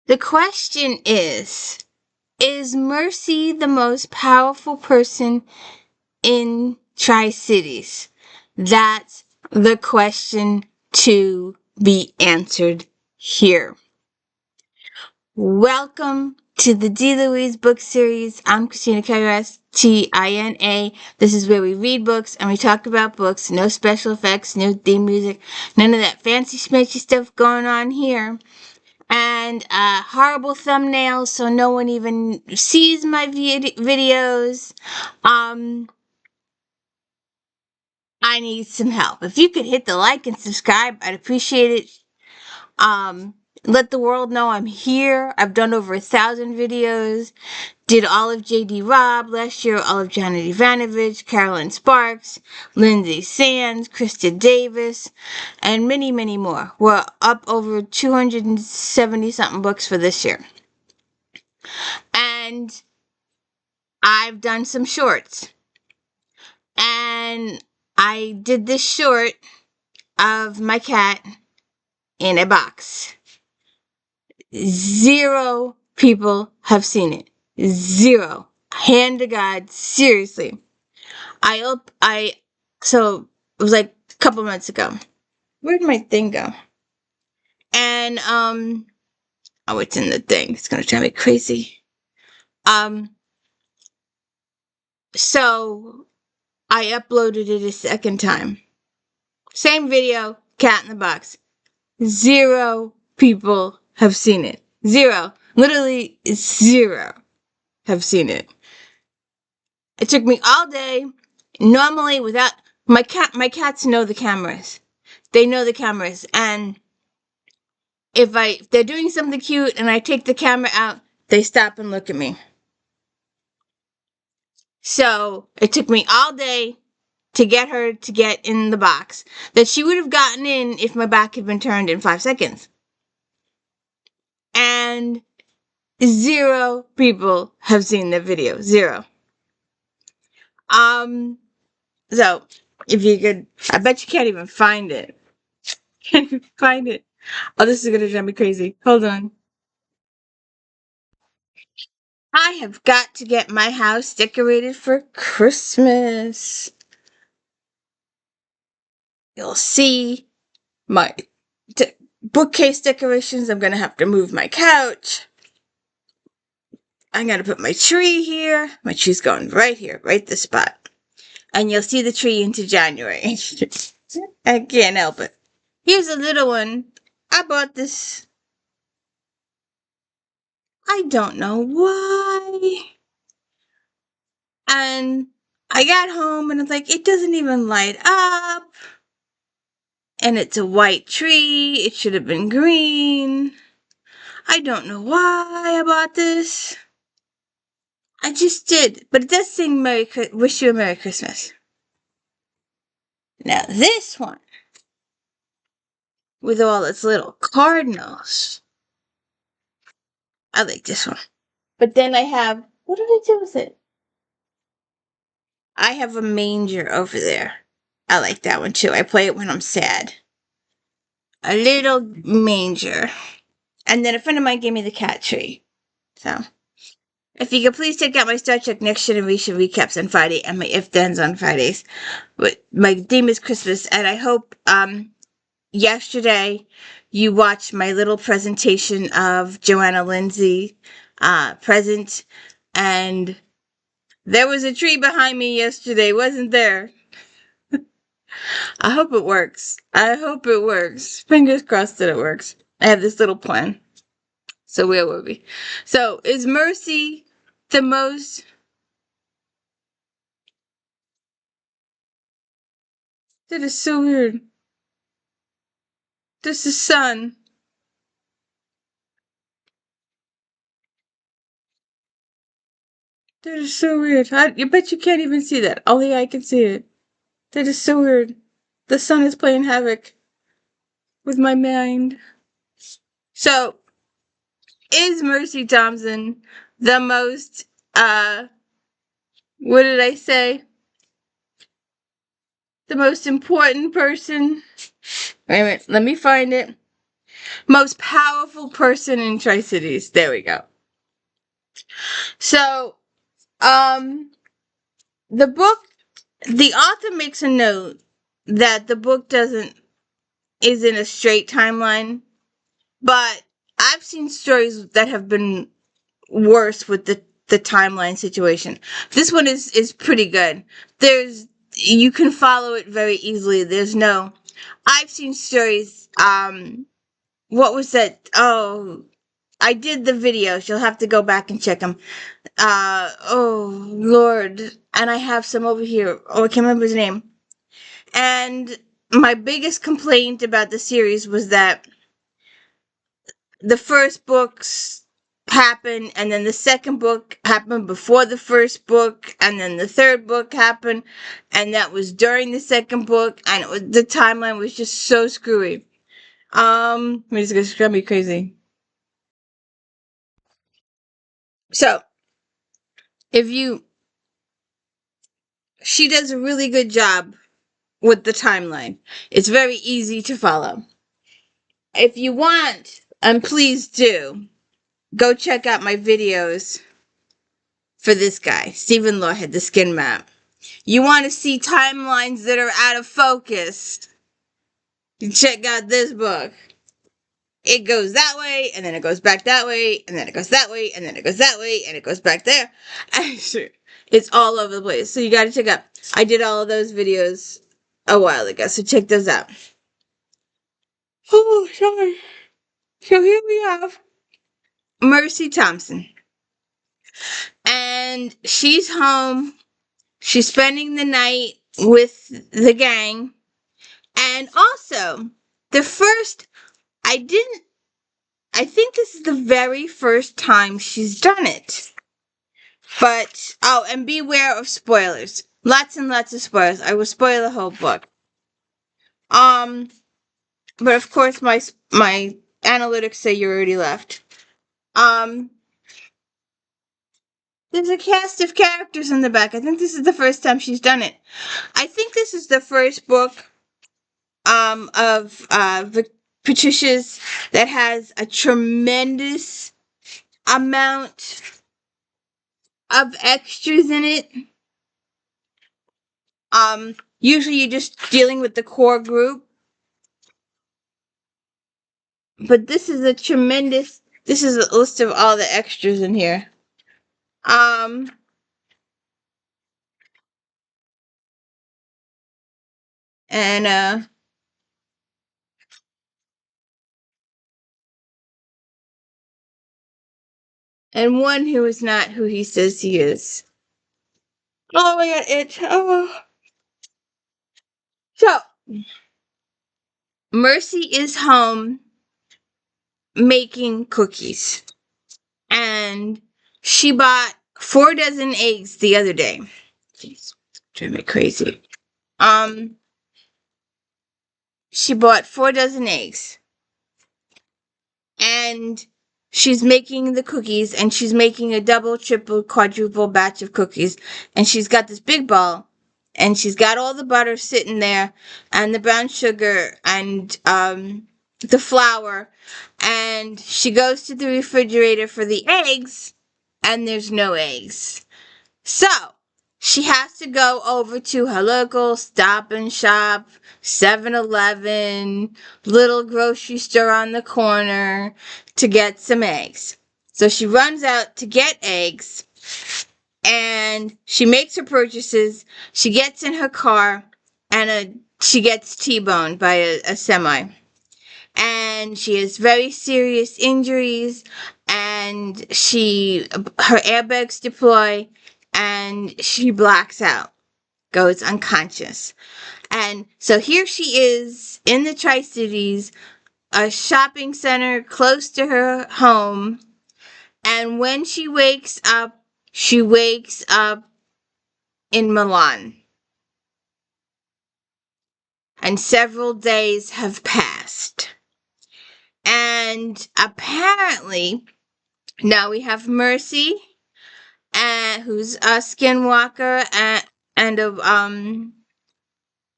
The question is Mercy the most powerful person in Tri-Cities? That's the question to be answered here. Welcome to the D. Louise book series. I'm Christina Tina. This is where we read books and we talk about books. No special effects, no theme music, none of that fancy schmancy stuff going on here. And horrible thumbnails so no one even sees my videos. I need some help. If you could hit the like and subscribe, I'd appreciate it. Let the world know I'm here. I've done over 1,000 videos. Did all of J.D. Robb last year, all of Janet Ivanovich, Carolyn Sparks, Lindsay Sands, Krista Davis, and many, many more. We're up over 270-something books for this year. And I've done some shorts. And I did this short of my cat in a box. 0 people have seen it. 0. Hand to God, seriously. So it was like a couple months ago. Where'd my thing go? And, oh, it's in the thing. It's gonna drive me crazy. So I uploaded it a second time. Same video, cat in the box. 0 people have seen it. 0. Literally 0 have seen it. It took me all day. Normally, without my cats know the cameras. They know the cameras, and if they're doing something cute and I take the camera out, they stop and look at me. So it took me all day to get her to get in the box that she would have gotten in if my back had been turned in 5 seconds. And 0 people have seen the video. 0. So if you could, I bet you can't even find it. Can't even find it. Oh, this is gonna drive me crazy. Hold on. I have got to get my house decorated for Christmas. You'll see my bookcase decorations. I'm gonna have to move my couch. I'm gonna put my tree here. My tree's going right here, right this spot. And you'll see the tree into January. I can't help it. Here's a little one. I bought this. I don't know why. And I got home and it's like, it doesn't even light up. And it's a white tree. It should have been green. I don't know why I bought this. I just did. But it does sing Wish You a Merry Christmas. Now this one, with all its little cardinals. I like this one. But then I have, what did I do with it? I have a manger over there. I like that one too. I play it when I'm sad. A little manger. And then a friend of mine gave me the cat tree. So, if you could please check out my Star Trek Next Generation recaps on Friday and my If Thens on Fridays. But my theme is Christmas, and I hope yesterday you watched my little presentation of Joanna Lindsay present, and there was a tree behind me yesterday, wasn't there? I hope it works. I hope it works. Fingers crossed that it works. I have this little plan. So where were we? So is Mercy the most... That is so weird. This is sun. That is so weird. I bet you can't even see that. Only I can see it. That is so weird. The sun is playing havoc with my mind. So, is Mercy Thompson the most, what did I say? The most important person? Wait a minute, let me find it. Most powerful person in Tri-Cities. There we go. So, the book, the author makes a note that the book isn't a straight timeline, but I've seen stories that have been worse with the timeline situation. This one is pretty good. You can follow it very easily. I've seen stories, what was that? Oh, I did the videos. You'll have to go back and check them. Oh, Lord. And I have some over here. Oh, I can't remember his name. And my biggest complaint about the series was that the first books happened, and then the second book happened before the first book, and then the third book happened, and that was during the second book, and the timeline was just so screwy. It's gonna be crazy. So, she does a really good job with the timeline. It's very easy to follow. If you want, and please do, go check out my videos for this guy, Stephen Lawhead, the skin map. You want to see timelines that are out of focus, you check out this book. It goes that way, and then it goes back that way, and then it goes that way, and then it goes that way, and it goes back there. It's all over the place. So you gotta check out. I did all of those videos a while ago, so check those out. Oh, sorry. So here we have Mercy Thompson. And she's home. She's spending the night with the gang. And also, I think this is the very first time she's done it. But, and beware of spoilers. Lots and lots of spoilers. I will spoil the whole book. But of course my analytics say you already left. There's a cast of characters in the back. I think this is the first time she's done it. I think this is the first book of Patricia's that has a tremendous amount of extras in it. Usually you're just dealing with the core group. But this is this is a list of all the extras in here. And one who is not who he says he is. Oh my god, So, Mercy is home making cookies. And she bought 4 dozen eggs the other day. Jeez, driving me crazy. She bought 4 dozen eggs. And she's making the cookies, and she's making a double, triple, quadruple batch of cookies. And she's got this big bowl, and she's got all the butter sitting there, and the brown sugar, and the flour. And she goes to the refrigerator for the eggs, and there's no eggs. So, she has to go over to her local Stop and Shop, 7-Eleven, little grocery store on the corner to get some eggs. So she runs out to get eggs, and she makes her purchases. She gets in her car, and she gets T-boned by a semi. And she has very serious injuries, and her airbags deploy, and she blacks out, goes unconscious. And so here she is in the Tri-Cities, a shopping center close to her home, and when she wakes up in Milan. And several days have passed. And apparently, now we have Mercy, who's a skinwalker and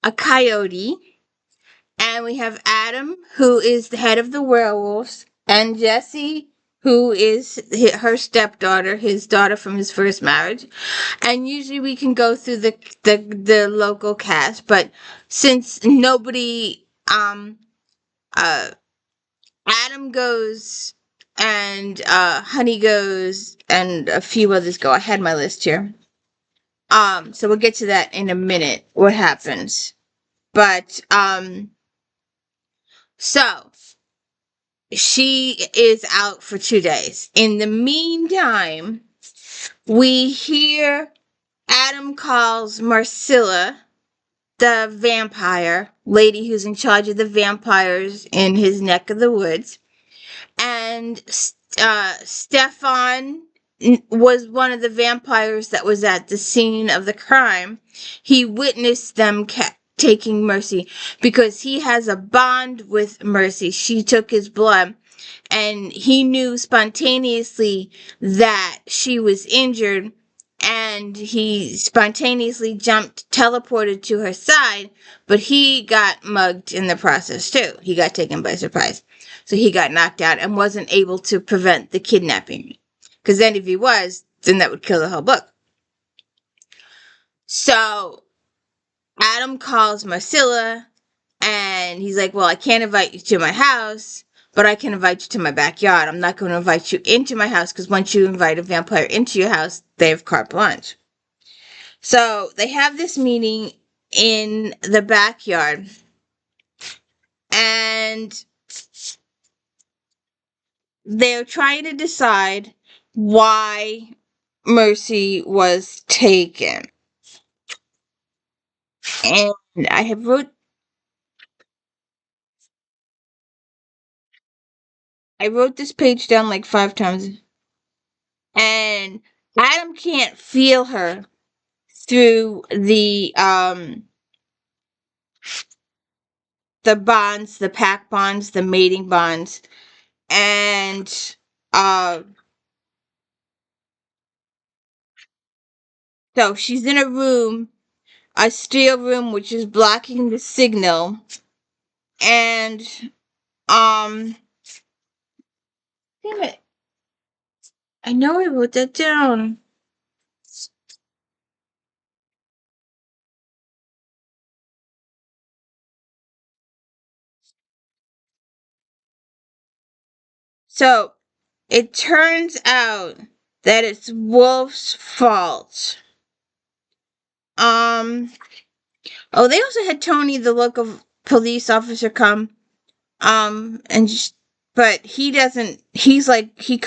a coyote. And we have Adam, who is the head of the werewolves, and Jesse, who is her stepdaughter, his daughter from his first marriage. And usually we can go through the local cast, but since nobody uh Adam goes and Honey goes and a few others go. I had my list here. So we'll get to that in a minute, what happens. But so she is out for 2 days. In the meantime, we hear Adam calls Marcilla, the vampire lady who's in charge of the vampires in his neck of the woods. And Stefan was one of the vampires that was at the scene of the crime. He witnessed them taking Mercy because he has a bond with Mercy. She took his blood, and he knew spontaneously that she was injured, and he spontaneously teleported to her side, but he got mugged in the process too. He got taken by surprise. So he got knocked out and wasn't able to prevent the kidnapping. Because then if he was, then that would kill the whole book. So Adam calls Marcilla, and he's like, well, I can't invite you to my house, but I can invite you to my backyard. I'm not going to invite you into my house, because once you invite a vampire into your house, they have carte blanche. So they have this meeting in the backyard, and they're trying to decide why Mercy was taken. And I wrote this page down like 5 times. And Adam can't feel her through the bonds, the pack bonds, the mating bonds. And uh so she's in a room, a steel room, which is blocking the signal. And damn it, I know I wrote that down. So it turns out that it's Wolf's fault. Oh, they also had Tony, the local police officer, come. And but he doesn't. He's like, he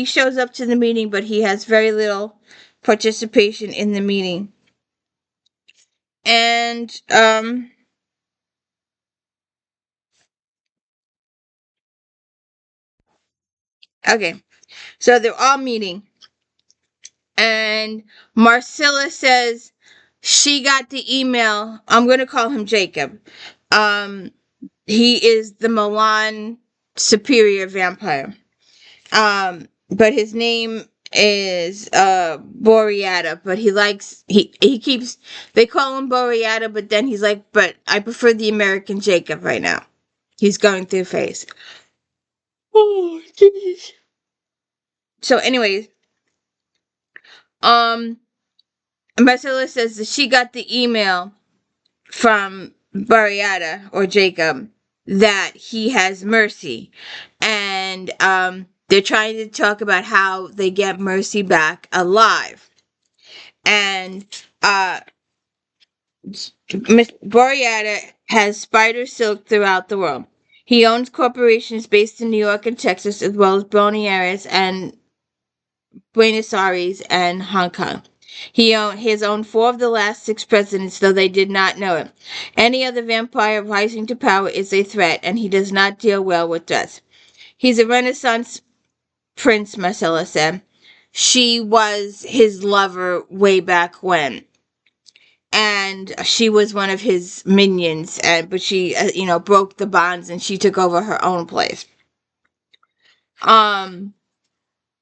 shows up to the meeting, but he has very little participation in the meeting. And okay, so they're all meeting, and Marcilla says she got the email. I'm gonna call him Jacob. He is the Milan superior vampire. But his name is Boreata, but he keeps, they call him Boreata, but then he's like, but I prefer the American Jacob right now. He's going through a phase. Oh, jeez. So anyways, um Marcella says that she got the email from Boreata or Jacob that he has Mercy. And they're trying to talk about how they get Mercy back alive. And Boreata has spider silk throughout the world. He owns corporations based in New York and Texas, as well as Buenos Aires and Hong Kong. He has owned 4 of the last 6 presidents, though they did not know it. Any other vampire rising to power is a threat, and he does not deal well with threats. He's a Renaissance prince, Marcella said. She was his lover way back when. And she was one of his minions, but she, broke the bonds, and she took over her own place.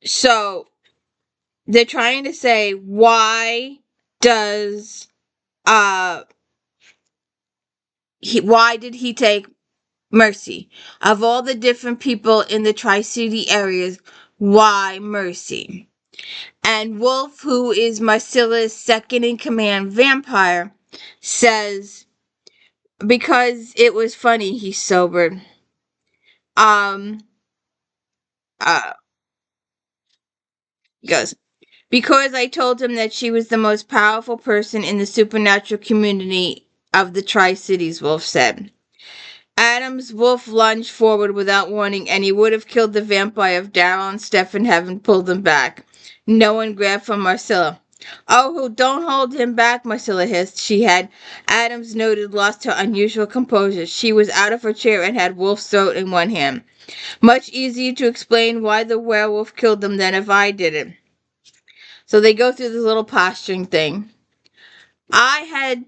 So they're trying to say, why does why did he take Mercy. Of all the different people in the Tri-City areas, why Mercy? And Wolf, who is Marcilla's second in command vampire, says, because it was funny, he sobered. Um, uh, he goes, because I told him that she was the most powerful person in the supernatural community of the Tri-Cities, Wolf said. Adam's Wolf lunged forward without warning, and he would have killed the vampire if Daryl and Stefan hadn't pulled him back. No one grabbed for Marcilla. Oh, don't hold him back, Marcilla hissed. She had, Adams noted, lost her unusual composure. She was out of her chair and had Wolf's throat in one hand. Much easier to explain why the werewolf killed them than if I did it. So they go through this little posturing thing. I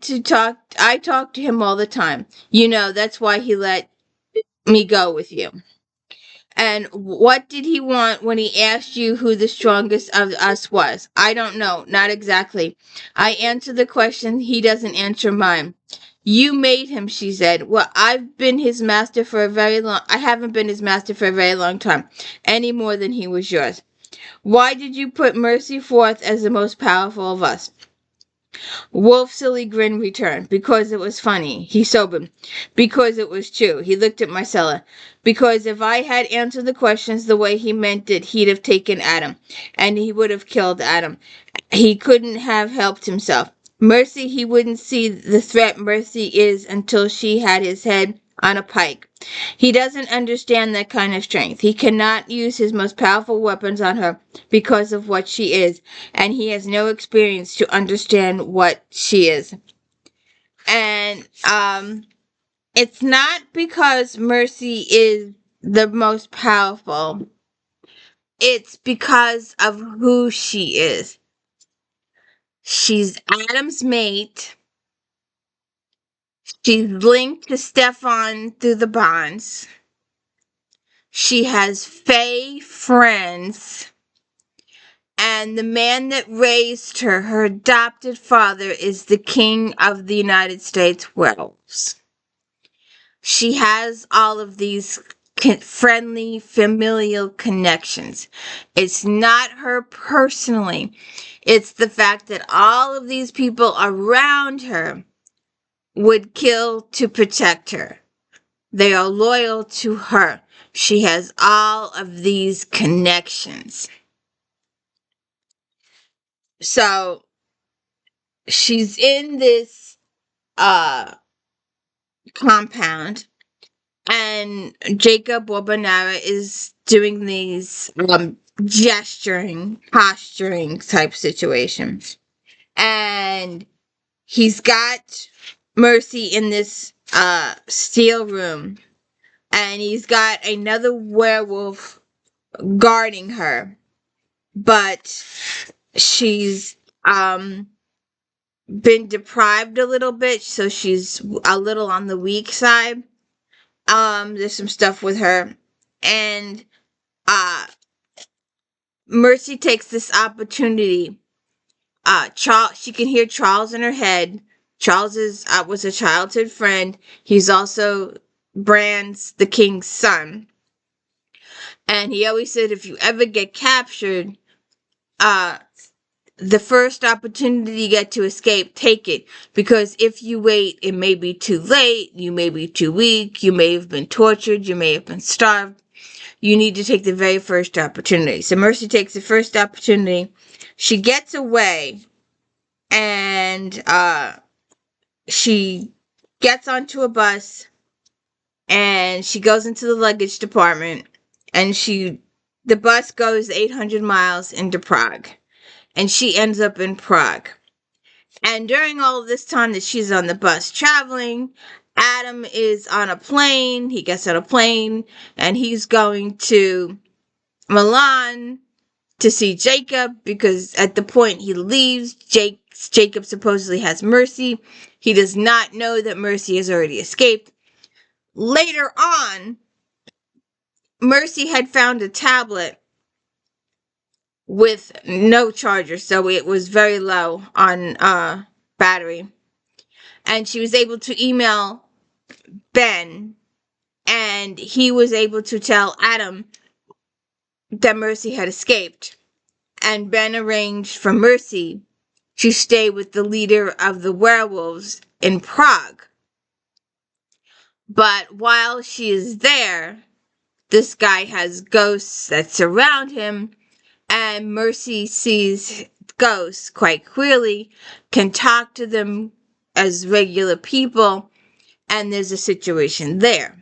talked to him all the time. That's why he let me go with you. And what did he want when he asked you who the strongest of us was? I don't know, not exactly. I answer the question, he doesn't answer mine. You made him, she said. Well, I haven't been his master for a very long time, any more than he was yours. Why did you put Mercy forth as the most powerful of us? Wolf's silly grin returned. Because it was funny. He sobered. Because it was true. He looked at Marcella. Because if I had answered the questions the way he meant it, he'd have taken Adam. And he would have killed Adam. He couldn't have helped himself. Mercy, he wouldn't see the threat Mercy is until she had his head on a pike. He doesn't understand that kind of strength. He cannot use his most powerful weapons on her because of what she is, and he has no experience to understand what she is. And it's not because Mercy is the most powerful. It's because of who she is. She's Adam's mate. She's linked to Stefan through the bonds. She has Fae friends. And the man that raised her, her adopted father, is the king of the United States werewolves. She has all of these friendly, familial connections. It's not her personally. It's the fact that all of these people around her would kill to protect her. They are loyal to her. She has all of these connections. So she's in this compound, and Jacob Wabonara is doing these posturing type situations. And he's got Mercy in this steel room, and he's got another werewolf guarding her, but she's been deprived a little bit, so she's a little on the weak side. There's some stuff with her, and Mercy takes this opportunity. She can hear Charles in her head. Charles was a childhood friend. He's also Bran's the king's son, and he always said, if you ever get captured, the first opportunity you get to escape, take it. Because if you wait, it may be too late. You may be too weak. You may have been tortured. You may have been starved. You need to take the very first opportunity. So Mercy takes the first opportunity. She gets away, and she gets onto a bus, and she goes into the luggage department, and the bus goes 800 miles into Prague. And she ends up in Prague. And during all of this time that she's on the bus traveling, Adam is on a plane. He gets on a plane, and he's going to Milan to see Jacob, because at the point he leaves, Jacob supposedly has Mercy. He does not know that Mercy has already escaped. Later on, Mercy had found a tablet with no charger, so it was very low on battery, and she was able to email Ben and he was able to tell Adam that Mercy had escaped, and Ben arranged for Mercy to stay with the leader of the werewolves in Prague. But while she is there, this guy has ghosts that surround him, and Mercy sees ghosts quite clearly, can talk to them as regular people, and there's a situation there.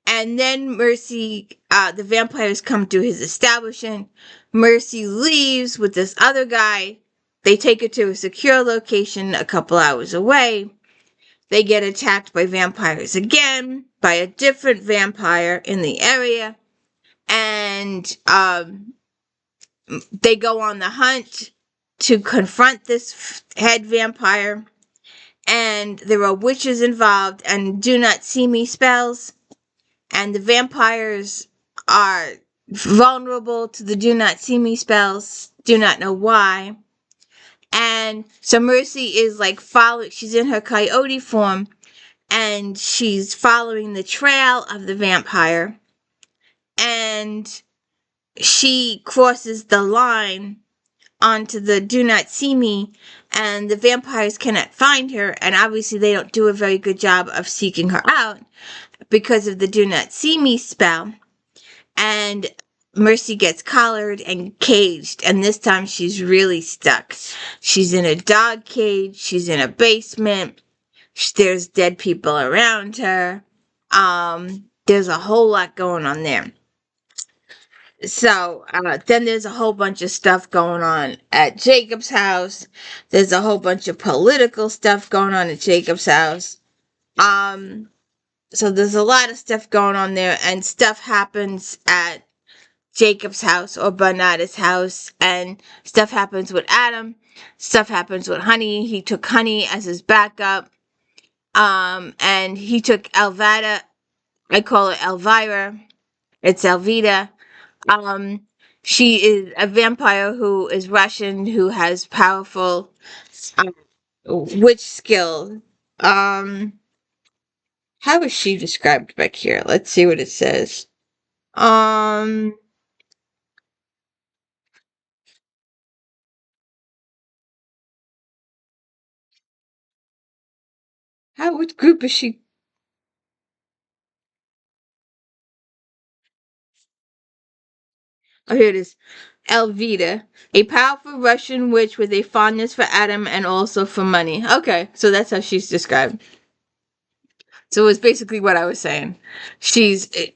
And then Mercy, the vampires come to his establishment. Mercy leaves with this other guy. They take her to a secure location a couple hours away. They get attacked by vampires again, by a different vampire in the area. And they go on the hunt to confront this head vampire. And there are witches involved and do not see me spells. And the vampires are vulnerable to the do not see me spells. Do not know why. And so Mercy is like she's in her coyote form, and she's following the trail of the vampire. And she crosses the line onto the do not see me, and the vampires cannot find her, and obviously they don't do a very good job of seeking her out because of the do not see me spell. And Mercy gets collared and caged, and this time she's really stuck. She's in a dog cage, she's in a basement, there's dead people around her. There's a whole lot going on there. So, then there's a whole bunch of stuff going on at Jacob's house. There's a whole bunch of political stuff going on at Jacob's house. So there's a lot of stuff going on there, and stuff happens at Jacob's house or Bernada's house, and stuff happens with Adam. Stuff happens with Honey. He took Honey as his backup. And he took Elvira. I call her Elvira. It's Elvita. She is a vampire who is Russian, who has powerful witch skill. How is she described back here? Let's see what it says. How, what group is she? Oh, here it is. Elvita, a powerful Russian witch with a fondness for Adam and also for money. Okay, so that's how she's described. So it's basically what I was saying.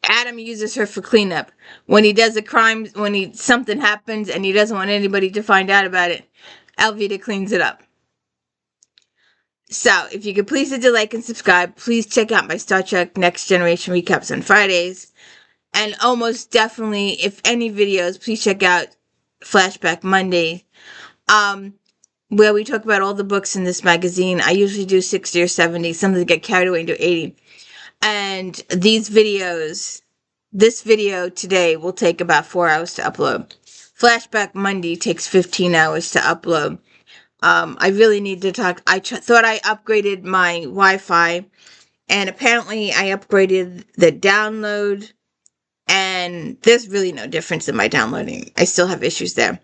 Adam uses her for cleanup. When he does a crime, something happens and he doesn't want anybody to find out about it, Elvita cleans it up. So, if you could please hit the like and subscribe, please check out my Star Trek Next Generation recaps on Fridays. And almost definitely, if any videos, please check out Flashback Monday, where we talk about all the books in this magazine. I usually do 60 or 70. Sometimes get carried away into 80. And this video today will take about 4 hours to upload. Flashback Monday takes 15 hours to upload. I really need to talk. I thought I upgraded my Wi-Fi, and apparently I upgraded the download, and there's really no difference in my downloading. I still have issues there.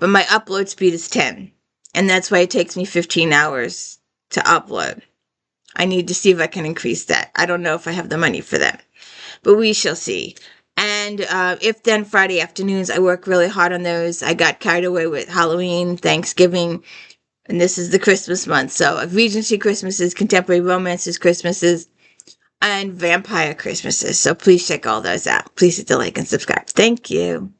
But my upload speed is 10, and that's why it takes me 15 hours to upload. I need to see if I can increase that. I don't know if I have the money for that, but we shall see. And if then Friday afternoons, I work really hard on those. I got carried away with Halloween, Thanksgiving, and this is the Christmas month. So Regency Christmases, Contemporary Romances Christmases, and Vampire Christmases. So please check all those out. Please hit the like and subscribe. Thank you.